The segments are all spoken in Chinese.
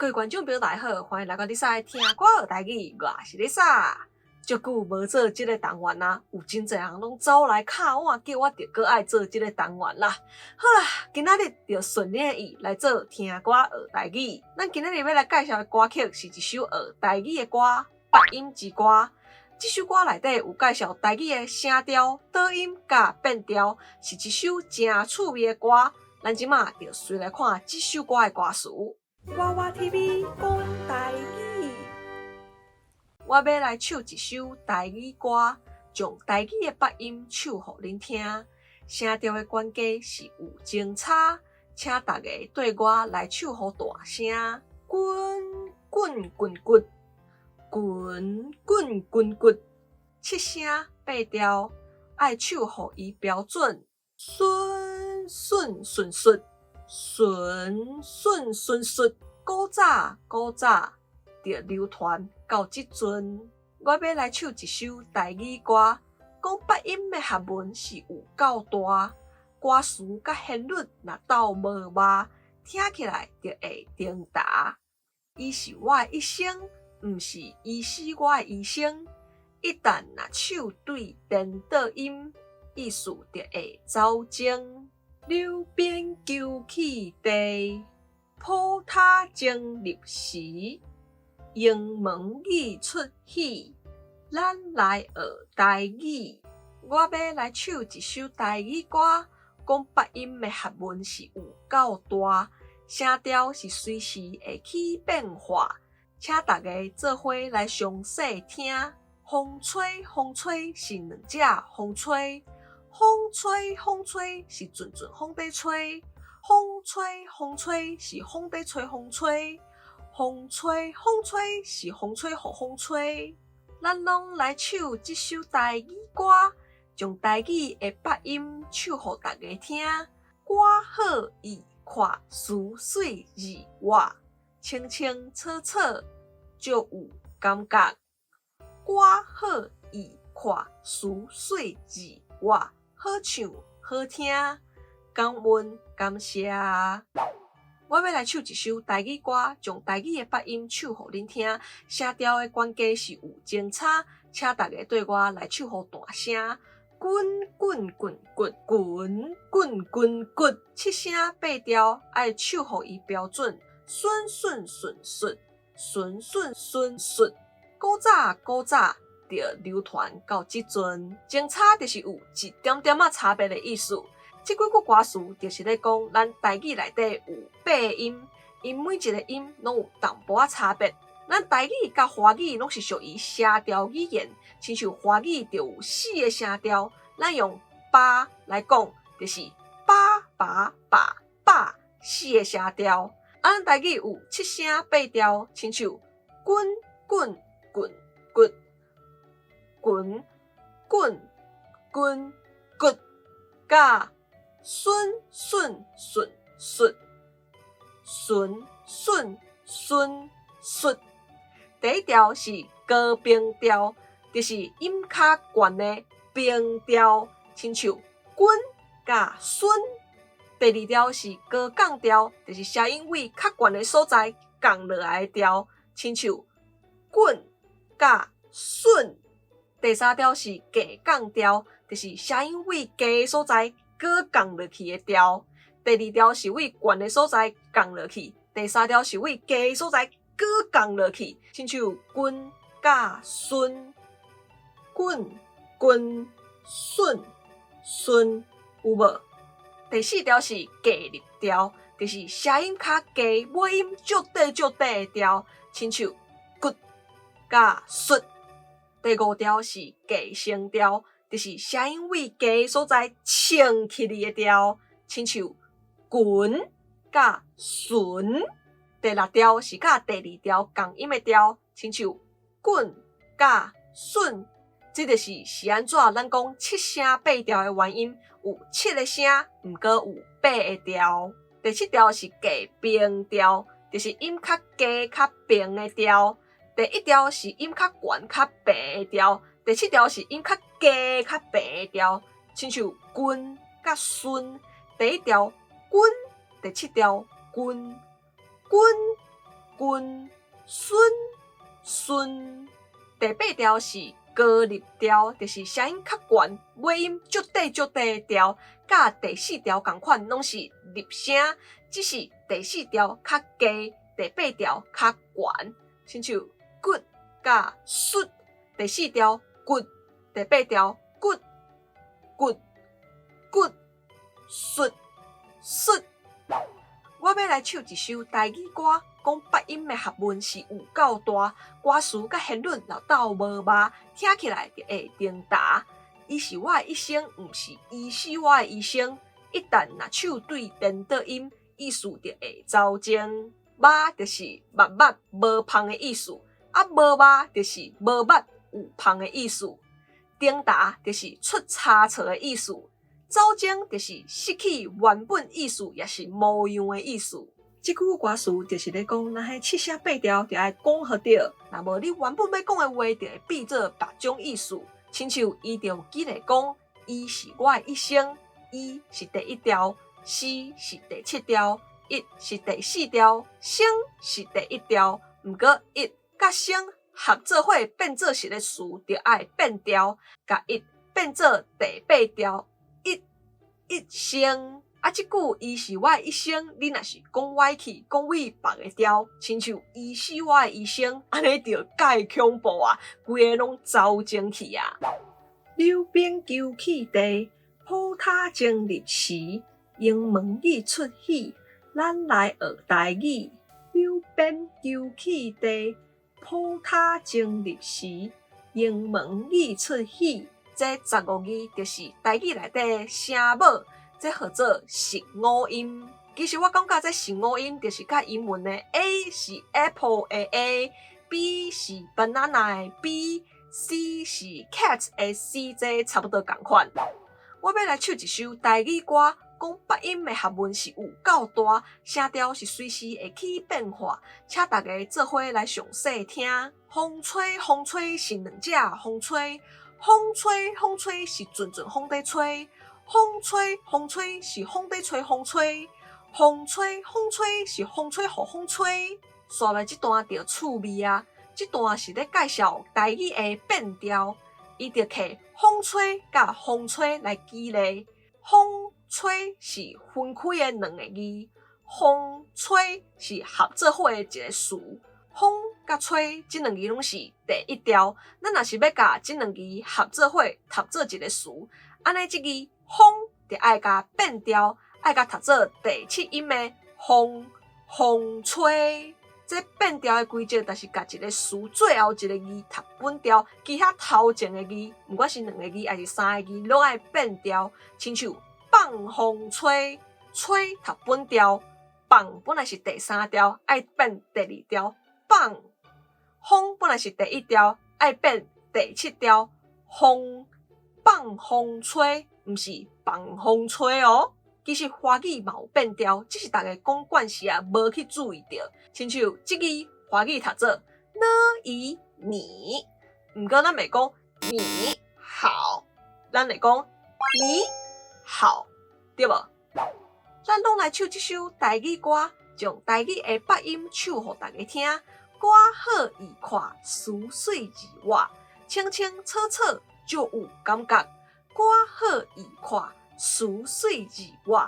各位观众朋友大家好，欢迎来到你赛听歌学台语，我是丽莎。足久无做这个单元啦，有真侪人拢走来敲碗，叫我着搁爱做这个单元啦。好啦，今仔日就顺利意来做听歌学台语。咱今仔日要来介绍的歌曲是一首学台语的歌，八音之歌。这首歌内底有介绍台语的声调、倒音甲变调，是一首真趣味的歌。咱即马就随来看这首歌的歌词。娃娃 TV 讲台语，我要来唱一首台语歌，将台语的八音唱互恁听。声调的关键是有精差，请大家对我来唱互大声。滚滚滚滚，滚滚滚滚，七声八调，爱唱互伊标准。顺顺顺顺。顺顺顺顺，古早古早，着流传到即阵。我要来唱一首台语歌，讲八音的学问是有够大，歌词甲旋律若斗无麻，听起来就会顶达。伊是我的一生，毋是医死我的医生。一旦若唱对颠倒音，意思就会走精。流鞭求起地，普他正入时。营门语出喜，咱来学台语。我要来唱一首台语歌，讲八音的学问是有够大，声调是随时会起变化，请大家做伙来详细听。风吹风吹是两只风吹。风吹风吹是阵阵风在吹，风吹风吹是风在吹风吹，风吹风吹是风吹互风吹。咱拢来唱这首台语歌，将台语的八音唱互大家听。歌好意看词水字活，清清楚楚就有感觉。歌好意看词水字活。好唱好听，感恩感谢。我要来唱一首台语歌，将台语的八音唱互恁听。声调的关键是有精差，请大家对我来唱互大声。滚滚滚滚滚滚滚滚，七声八调，爱唱互伊标准。顺顺顺顺，顺顺顺顺，古早古早。着流传到即阵，精差就是有一点点差别的意思。即几句歌词就是咧讲，咱台语内底有八个音，因每一个音拢有淡薄仔差别。咱台语甲华语拢是属于声调语言，亲像华语就有4个声调，咱用八来讲，就是八八八八4个声调。咱台语有7声8调，亲像滚滚滚滚。滚滚滚滚，甲顺顺顺顺顺顺顺顺。第一条是高平调，就是音较悬的平调，亲像滚甲顺。第二条是高降调，就是声音位较悬的所在降落来的调，亲像滚甲顺。第三条是低降调，就是声音位低的所在搁降落去的调。第二条是位悬的所在降落去，第三条是位低的所在搁降落去，亲像滚甲顺，滚滚顺顺，有无？第四条是低入调，就是声音较低，尾音足短足短的调，亲像滚甲顺。第五条是低声调，就是声音位低所在升起嚟的调，亲像滚甲顺。第六条是甲第二条共音的调，亲像滚甲顺。这就是安怎咱讲7声8调的原因，有7个声，毋过有8个调。第七条是低平调，就是音较低较平的调。第一条是音较悬较平的调，第七条是音较低较平的调，亲像滚甲顺。第一条滚，第七条滚滚君、孙、孙。第八条是高立调，就是声音较悬，尾音足短足短的调，甲第四条同款，拢是立声，只是第四条较低，第八条较悬。亲像 good 甲 should， 第四条 good， 第八条 good good good should should。我要来唱一首台语歌。讲八音的学问是有够大，歌词甲旋律老斗无麻，听起来就会定答。伊是我的一生，毋是伊是我的医生。一旦若手对颠倒音，意思就会走精。麻就是密密无芳的意思，啊无麻就是无密有芳的意思。定答就是出差错的意思，走精就是失去原本意思，也是无样的意思。即句歌词就是咧讲，若迄七声八调就爱讲好着，若无你原本要讲的话，就会变做别种意思。亲像伊就记咧讲，伊是我的一生，伊是第一条，是第七条，一是第四条，生是第一条。毋过一甲生合做伙变做一个词，就爱变调，甲一变做第八条，一生。啊，即句伊是我的一生，你若是讲歪去，讲为别个调，亲像伊是我的医生，安尼就介恐怖啊，规个拢走精去啊！溜冰求起地，普他正入时，英文语出喜，咱来学台语。溜冰求起地，普他正入时，英文语出喜。这15字就是台语内底声母。这号做实五音，其实我感觉这实五音就是甲英文的 A 是 apple 的 A，B 是 banana 的 B，C 是 cat 的 C， 这差不多同款。我要来唱一首台语歌，讲八音的学问是有够大，声调是随时会起变化，请大家做伙来详细听。风吹风吹是两只风吹，风吹风吹是阵阵风在吹。风吹风吹是风在吹风吹，风吹风吹是风吹互风吹。刷来这段就趣味啊！这段是咧介绍台语的变调，伊就摕风吹甲风吹来举例。风吹是分开的两个字，风吹是合做伙的一个词。风甲吹这两字拢是第一调，咱若是要甲这两字合做伙读做一个词，安尼这字。风就爱甲变调，爱甲读做第七音的风，风吹。这变调的规则，就是甲一个词最后一个字读本调，其他头前的字，不管是两个字还是三个字，拢爱变调。亲像放风吹，吹读本调，放本来是第三调，爱变第二调。放风本来是第一调，爱变第七调。风放风吹。毋是放风吹哦，其实华语嘛有变调，只是大家讲惯势啊，无去注意到。亲像即个华语读做呢以你，毋过咱袂讲你好，咱会讲你好，对无？咱拢来唱即首台语歌，将台语的八音唱互大家听。歌好易看，词水而活，清清楚楚就有感觉。歌好易看，词水而活，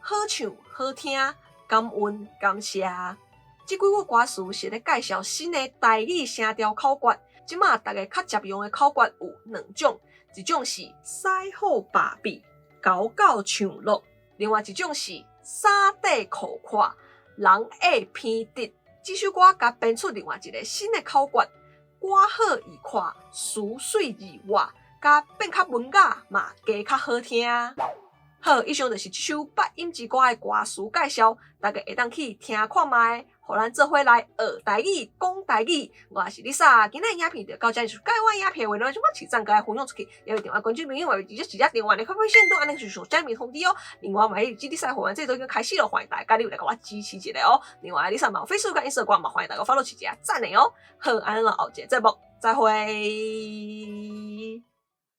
好唱好听，感恩感谢。即几个歌词是咧介绍新的台语声调口诀。即马大家较常用的口诀有两种，一种是使好把臂，高高唱落；另外一种是衫底裤胯，人爱偏直。即首歌甲编出另外一个新的口诀：歌好易看，词水而活。甲变较文雅嘛，加较好听。好，以上就是这首八音之歌的歌词介绍，大家会当去听看卖，互咱做伙来学台语、讲台语。我是 Lisa， 今日影片就到这里，介我影片为了什么起赞，该分享出去，也有电话关注朋友，或者直接电话来开会线动，安尼就是上正面通知哦。另外，买 Lisa 会员这都已经开始了，欢迎大家你来甲我支持一下哦。另外，Lisa 嘛 Facebook 跟 Instagram 嘛，欢迎大家 follow 起一下赞的哦。好，安尼后一个节目再会。